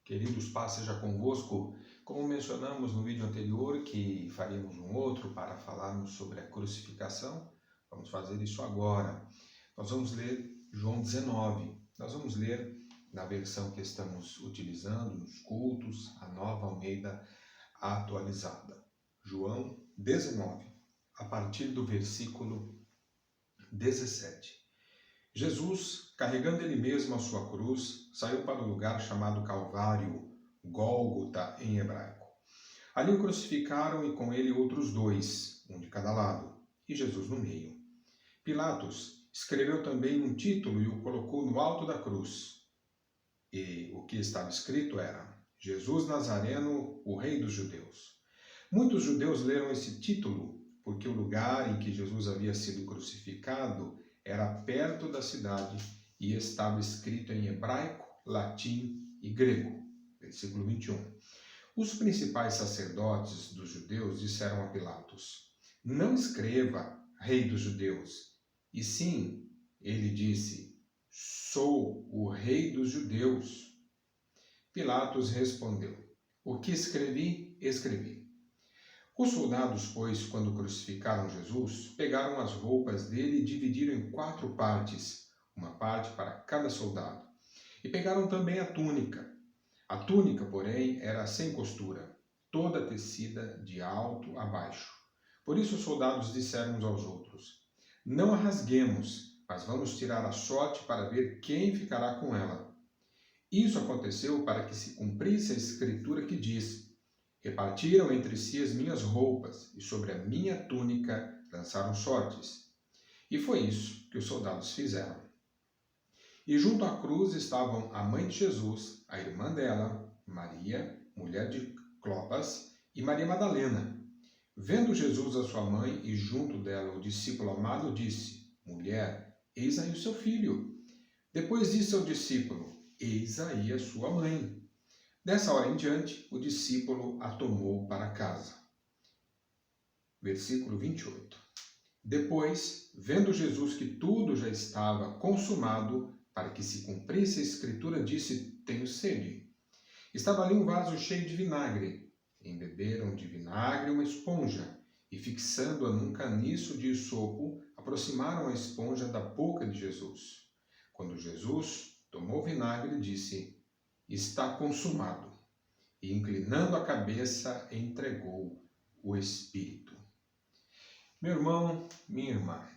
Queridos, paz seja convosco. Como mencionamos no vídeo anterior que faríamos um outro para falarmos sobre a crucificação, vamos fazer isso agora. Nós vamos ler João 19. Nós vamos ler na versão que estamos utilizando nos cultos, a Nova Almeida atualizada. João 19, a partir do versículo 17. Jesus, carregando ele mesmo a sua cruz, saiu para o lugar chamado Calvário, Gólgota em hebraico. Ali o crucificaram e com ele outros dois, um de cada lado, e Jesus no meio. Pilatos escreveu também um título e o colocou no alto da cruz. E o que estava escrito era: Jesus Nazareno, o Rei dos Judeus. Muitos judeus leram esse título porque o lugar em que Jesus havia sido crucificado era perto da cidade e estava escrito em hebraico, latim e grego. Versículo 21. Os principais sacerdotes dos judeus disseram a Pilatos: não escreva Rei dos Judeus. E sim, ele disse: sou o Rei dos Judeus. Pilatos respondeu: o que escrevi, escrevi. Os soldados, pois, quando crucificaram Jesus, pegaram as roupas dele e dividiram em 4 partes, uma parte para cada soldado. E pegaram também a túnica. A túnica, porém, era sem costura, toda tecida de alto a baixo. Por isso os soldados disseram uns aos outros: não a rasguemos, mas vamos tirar a sorte para ver quem ficará com ela. Isso aconteceu para que se cumprisse a escritura que diz: repartiram entre si as minhas roupas, e sobre a minha túnica lançaram sortes. E foi isso que os soldados fizeram. E junto à cruz estavam a mãe de Jesus, a irmã dela, Maria, mulher de Clopas, e Maria Madalena. Vendo Jesus a sua mãe e junto dela o discípulo amado, disse: mulher, eis aí o seu filho. Depois disse ao discípulo: eis aí a sua mãe. Dessa hora em diante, o discípulo a tomou para casa. Versículo 28. Depois, vendo Jesus que tudo já estava consumado, para que se cumprisse a escritura, disse: tenho sede. Estava ali um vaso cheio de vinagre. Embeberam de vinagre uma esponja, e fixando-a num caniço de isopo, aproximaram a esponja da boca de Jesus. Quando Jesus tomou o vinagre, disse: está consumado. E inclinando a cabeça, entregou o Espírito. Meu irmão, minha irmã,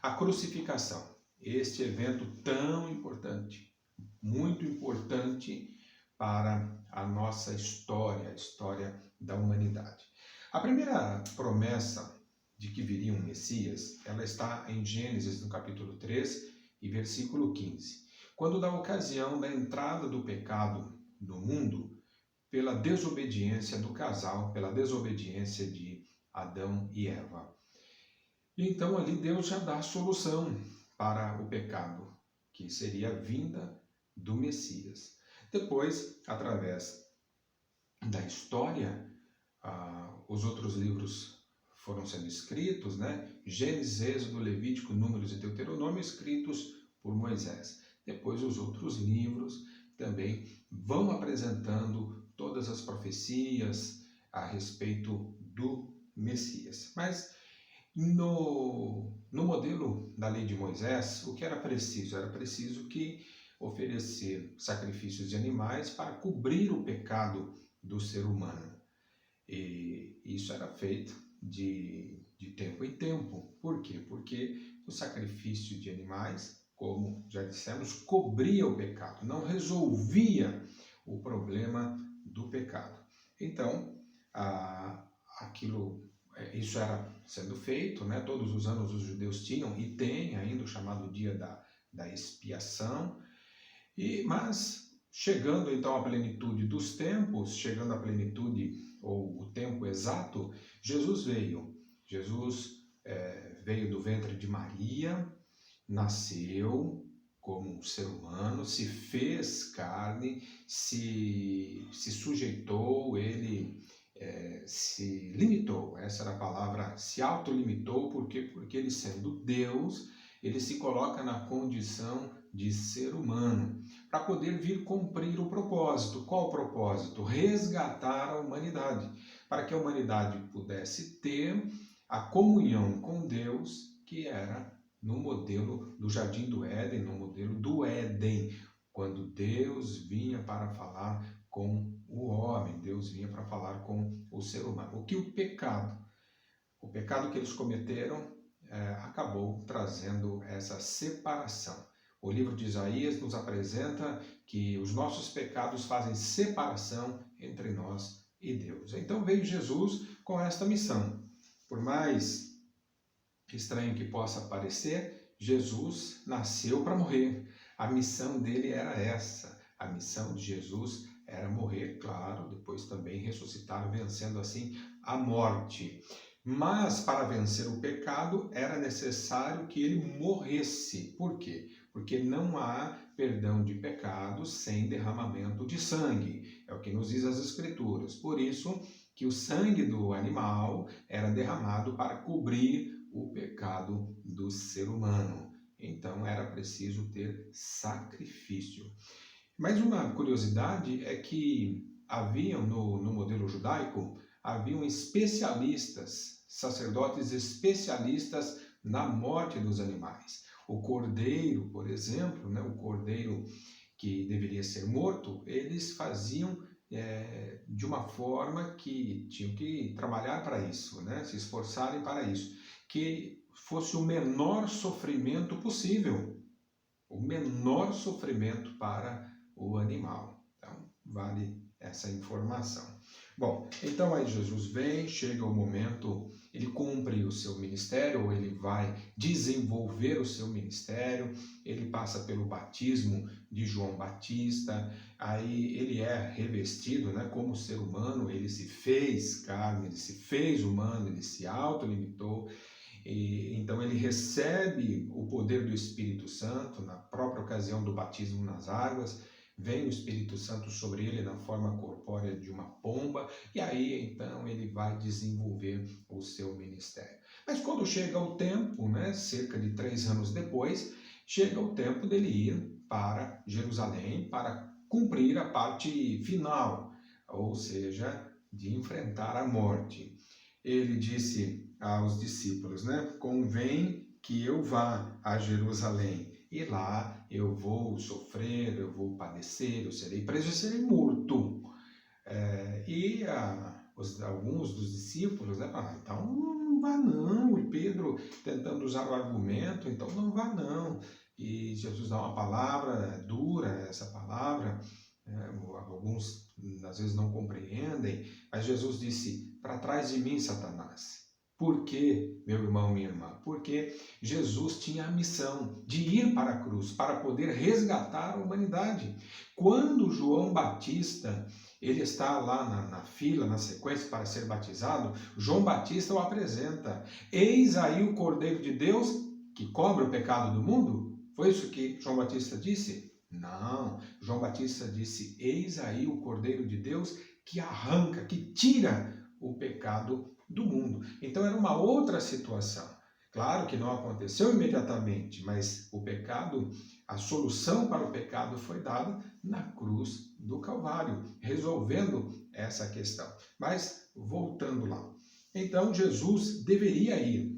a crucificação, este evento tão importante, muito importante para a nossa história, a história da humanidade. A primeira promessa de que viria um Messias, ela está em Gênesis, no capítulo 3 e versículo 15. Quando da ocasião da entrada do pecado no mundo, pela desobediência do casal, pela desobediência de Adão e Eva. E então ali Deus já dá a solução para o pecado, que seria a vinda do Messias. Depois, através da história, os outros livros foram sendo escritos, né? Gênesis, Êxodo, Levítico, Números e Deuteronômio, escritos por Moisés. Depois os outros livros também vão apresentando todas as profecias a respeito do Messias. Mas no modelo da lei de Moisés, o que era preciso? Era preciso que oferecer sacrifícios de animais para cobrir o pecado do ser humano. E isso era feito de tempo em tempo. Por quê? Porque o sacrifício de animais, como já dissemos, cobria o pecado, não resolvia o problema do pecado. Então, isso era sendo feito, né? Todos os anos os judeus tinham e têm ainda o chamado dia da expiação, mas chegando então à plenitude dos tempos, chegando à plenitude ou o tempo exato, Jesus veio. Jesus veio do ventre de Maria, nasceu como um ser humano, se fez carne, se sujeitou, ele se limitou, essa era a palavra, se autolimitou, porque ele sendo Deus, ele se coloca na condição de ser humano, para poder vir cumprir o propósito. Qual o propósito? Resgatar a humanidade, para que a humanidade pudesse ter a comunhão com Deus, que era no modelo do Jardim do Éden, no modelo do Éden, quando Deus vinha para falar com o homem, Deus vinha para falar com o ser humano. O que o pecado que eles cometeram, acabou trazendo essa separação. O livro de Isaías nos apresenta que os nossos pecados fazem separação entre nós e Deus. Então veio Jesus com esta missão. Por mais estranho que possa parecer, Jesus nasceu para morrer. A missão dele era essa. A missão de Jesus era morrer, claro, depois também ressuscitar, vencendo assim a morte. Mas para vencer o pecado era necessário que ele morresse. Por quê? Porque não há perdão de pecados sem derramamento de sangue. É o que nos diz as Escrituras. Por isso que o sangue do animal era derramado para cobrir o pecado do ser humano. Então era preciso ter sacrifício. Mas uma curiosidade é que haviam no modelo judaico, haviam especialistas, sacerdotes especialistas na morte dos animais. O cordeiro, por exemplo, o cordeiro que deveria ser morto, eles faziam de uma forma que tinham que trabalhar para isso, se esforçarem para isso, que fosse o menor sofrimento possível, o menor sofrimento para o animal. Então, vale essa informação. Bom, então aí Jesus vem, chega o momento, ele cumpre o seu ministério, ou ele vai desenvolver o seu ministério, ele passa pelo batismo de João Batista, aí ele é revestido como ser humano, ele se fez carne, ele se fez humano, ele se autolimitou, e então ele recebe o poder do Espírito Santo na própria ocasião do batismo nas águas. Vem o Espírito Santo sobre ele na forma corpórea de uma pomba, e aí então ele vai desenvolver o seu ministério. Mas quando chega o tempo, cerca de 3 anos depois, chega o tempo dele ir para Jerusalém para cumprir a parte final, ou seja, de enfrentar a morte. Ele disse aos discípulos, convém que eu vá a Jerusalém, e lá eu vou sofrer, eu vou padecer, eu serei preso e serei morto. Alguns dos discípulos, então não vá não, e Pedro tentando usar o argumento, então não vá não. E Jesus dá uma palavra dura, essa palavra, alguns às vezes não compreendem, mas Jesus disse, para trás de mim, Satanás. Por quê, meu irmão, minha irmã? Porque Jesus tinha a missão de ir para a cruz, para poder resgatar a humanidade. Quando João Batista, ele está lá na fila, na sequência para ser batizado, João Batista o apresenta. Eis aí o Cordeiro de Deus que cobre o pecado do mundo? Foi isso que João Batista disse? Não, João Batista disse, eis aí o Cordeiro de Deus que arranca, que tira o pecado do mundo. Então era uma outra situação. Claro que não aconteceu imediatamente, mas o pecado, a solução para o pecado foi dada na cruz do Calvário, resolvendo essa questão. Mas voltando lá. Então Jesus deveria ir.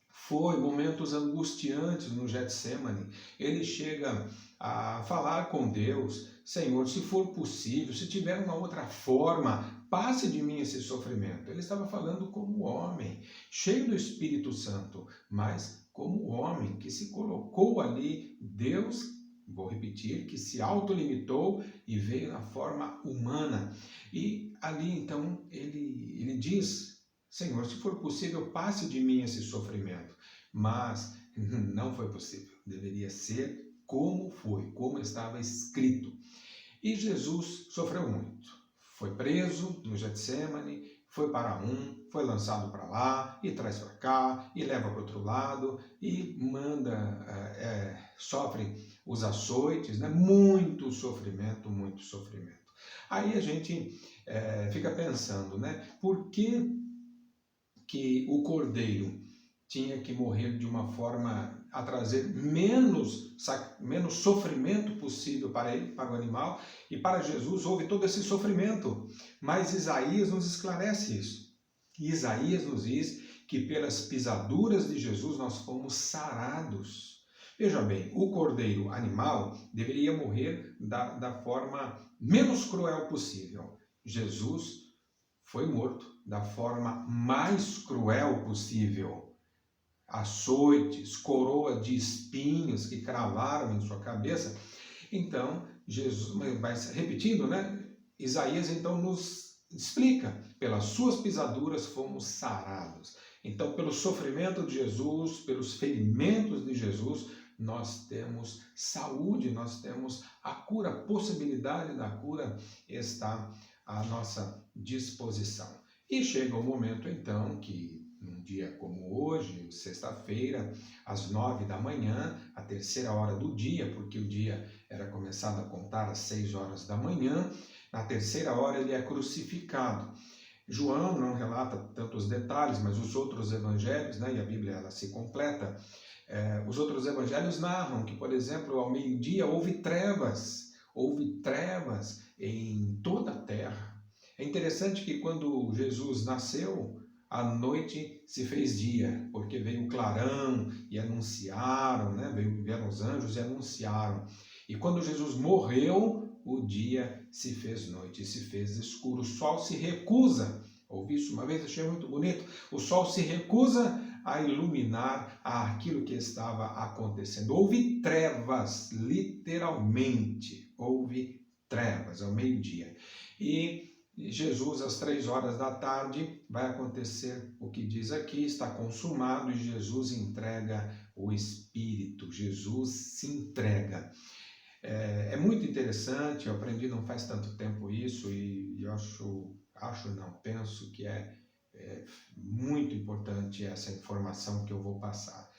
Foi momentos angustiantes no Getsêmani. Ele chega a falar com Deus, Senhor, se for possível, se tiver uma outra forma, passe de mim esse sofrimento. Ele estava falando como homem, cheio do Espírito Santo, mas como homem que se colocou ali, Deus, vou repetir, que se autolimitou e veio na forma humana. E ali então ele diz, Senhor, se for possível, passe de mim esse sofrimento. Mas não foi possível. Deveria ser como foi, como estava escrito. E Jesus sofreu muito. Foi preso no Getsêmani, foi para foi lançado para lá, e traz para cá, e leva para o outro lado, e sofre os açoites, muito sofrimento, muito sofrimento. Aí a gente fica pensando, por que o cordeiro tinha que morrer de uma forma a trazer menos sofrimento possível para ele, para o animal, e para Jesus houve todo esse sofrimento. Mas Isaías nos esclarece isso. Isaías nos diz que pelas pisaduras de Jesus nós fomos sarados. Veja bem, o cordeiro animal deveria morrer da forma menos cruel possível. Jesus foi morto da forma mais cruel possível. Açoites, coroa de espinhos que cravaram em sua cabeça. Então, Jesus, mas repetindo, né? Isaías então nos explica, pelas suas pisaduras fomos sarados. Então, pelo sofrimento de Jesus, pelos ferimentos de Jesus, nós temos saúde, nós temos a cura, a possibilidade da cura está à nossa disposição. E chega o momento então que num dia como hoje, sexta-feira, às 9 da manhã, a terceira hora do dia, porque o dia era começado a contar às 6 horas da manhã, na terceira hora ele é crucificado. João não relata tantos detalhes, mas os outros evangelhos, né, e a Bíblia ela se completa, os outros evangelhos narram que, por exemplo, ao meio-dia houve trevas em toda a terra. É interessante que quando Jesus nasceu, a noite se fez dia, porque veio o clarão e anunciaram, né? Vieram os anjos e anunciaram. E quando Jesus morreu, o dia se fez noite, se fez escuro. O sol se recusa, ouvi isso uma vez, achei muito bonito, o sol se recusa a iluminar aquilo que estava acontecendo. Houve trevas, literalmente, houve trevas ao meio-dia. E Jesus, às 3 horas da tarde, vai acontecer o que diz aqui, está consumado e Jesus entrega o Espírito, Jesus se entrega. É muito interessante, eu aprendi não faz tanto tempo isso e eu penso que é muito importante essa informação que eu vou passar.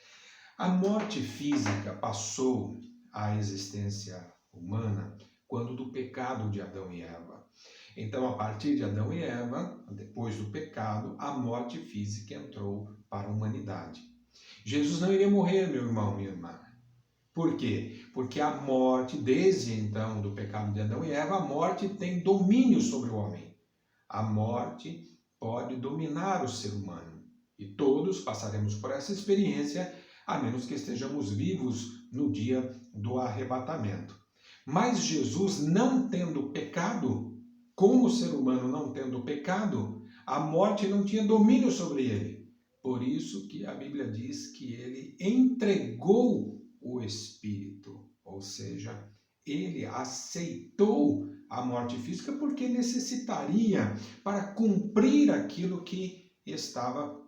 A morte física passou à existência humana quando do pecado de Adão e Eva. Então, a partir de Adão e Eva, depois do pecado, a morte física entrou para a humanidade. Jesus não iria morrer, meu irmão, minha irmã. Por quê? Porque a morte, desde então do pecado de Adão e Eva, a morte tem domínio sobre o homem. A morte pode dominar o ser humano. E todos passaremos por essa experiência, a menos que estejamos vivos no dia do arrebatamento. Mas Jesus, não tendo pecado, como o ser humano não tendo pecado, a morte não tinha domínio sobre ele. Por isso que a Bíblia diz que ele entregou o Espírito, ou seja, ele aceitou a morte física porque necessitaria para cumprir aquilo que estava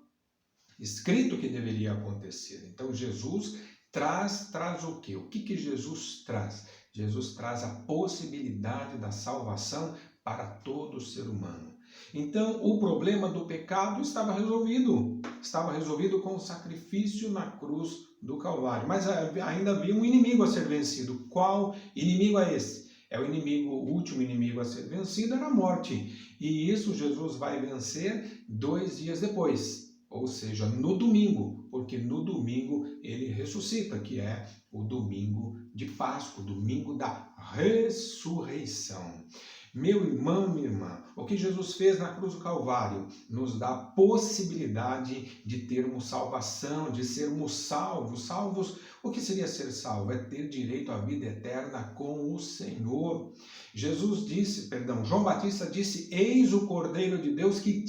escrito que deveria acontecer. Então Jesus traz o quê? O que Jesus traz? Jesus traz a possibilidade da salvação para todo ser humano. Então, o problema do pecado estava resolvido com o sacrifício na cruz do Calvário. Mas ainda havia um inimigo a ser vencido. Qual inimigo é esse? O último inimigo a ser vencido era a morte. E isso Jesus vai vencer 2 dias depois, ou seja, no domingo, porque no domingo ele ressuscita, que é o domingo de Páscoa, o domingo da ressurreição. Meu irmão, minha irmã, o que Jesus fez na cruz do Calvário nos dá a possibilidade de termos salvação, de sermos salvos. Salvos, o que seria ser salvo? É ter direito à vida eterna com o Senhor. João Batista disse, eis o Cordeiro de Deus que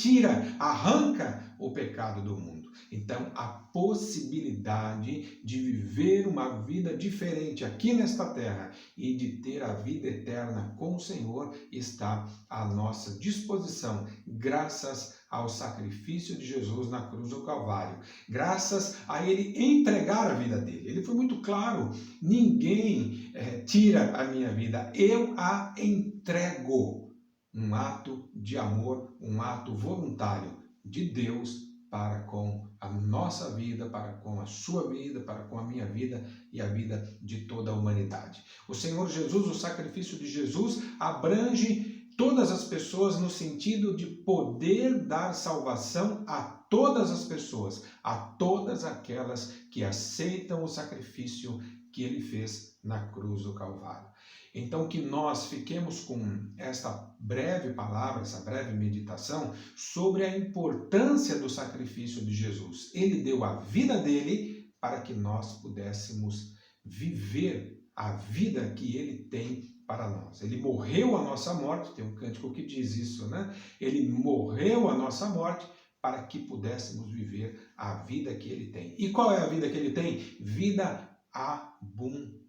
arranca o pecado do mundo. Então, a possibilidade de viver uma vida diferente aqui nesta terra e de ter a vida eterna com o Senhor está à nossa disposição, graças ao sacrifício de Jesus na cruz do Calvário, graças a ele entregar a vida dele. Ele foi muito claro, ninguém tira a minha vida, eu a entrego. Um ato de amor, um ato voluntário de Deus para com a nossa vida, para com a sua vida, para com a minha vida e a vida de toda a humanidade. O Senhor Jesus, o sacrifício de Jesus abrange todas as pessoas no sentido de poder dar salvação a todas as pessoas, a todas aquelas que aceitam o sacrifício que ele fez na cruz do Calvário. Então, que nós fiquemos com esta breve palavra, essa breve meditação sobre a importância do sacrifício de Jesus. Ele deu a vida dele para que nós pudéssemos viver a vida que ele tem para nós. Ele morreu a nossa morte, tem um cântico que diz isso, né? Ele morreu a nossa morte para que pudéssemos viver a vida que ele tem. E qual é a vida que ele tem? Vida abundante.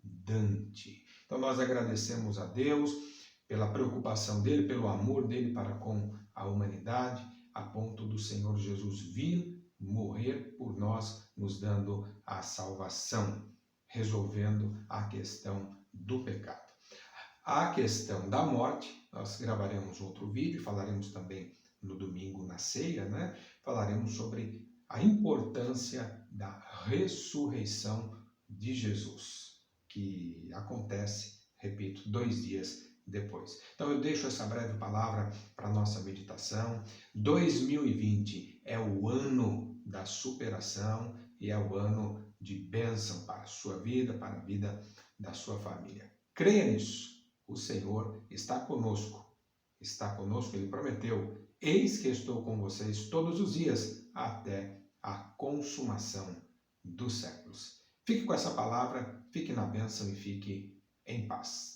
Então nós agradecemos a Deus pela preocupação dele, pelo amor dele para com a humanidade, a ponto do Senhor Jesus vir morrer por nós, nos dando a salvação, resolvendo a questão do pecado. A questão da morte, nós gravaremos outro vídeo, falaremos também no domingo na ceia, né? Falaremos sobre a importância da ressurreição de Jesus, que acontece, repito, 2 dias depois. Então eu deixo essa breve palavra para a nossa meditação. 2020 é o ano da superação e é o ano de bênção para a sua vida, para a vida da sua família. Creia nisso. O Senhor está conosco. Está conosco, Ele prometeu. Eis que estou com vocês todos os dias até a consumação dos séculos. Fique com essa palavra, fique na bênção e fique em paz.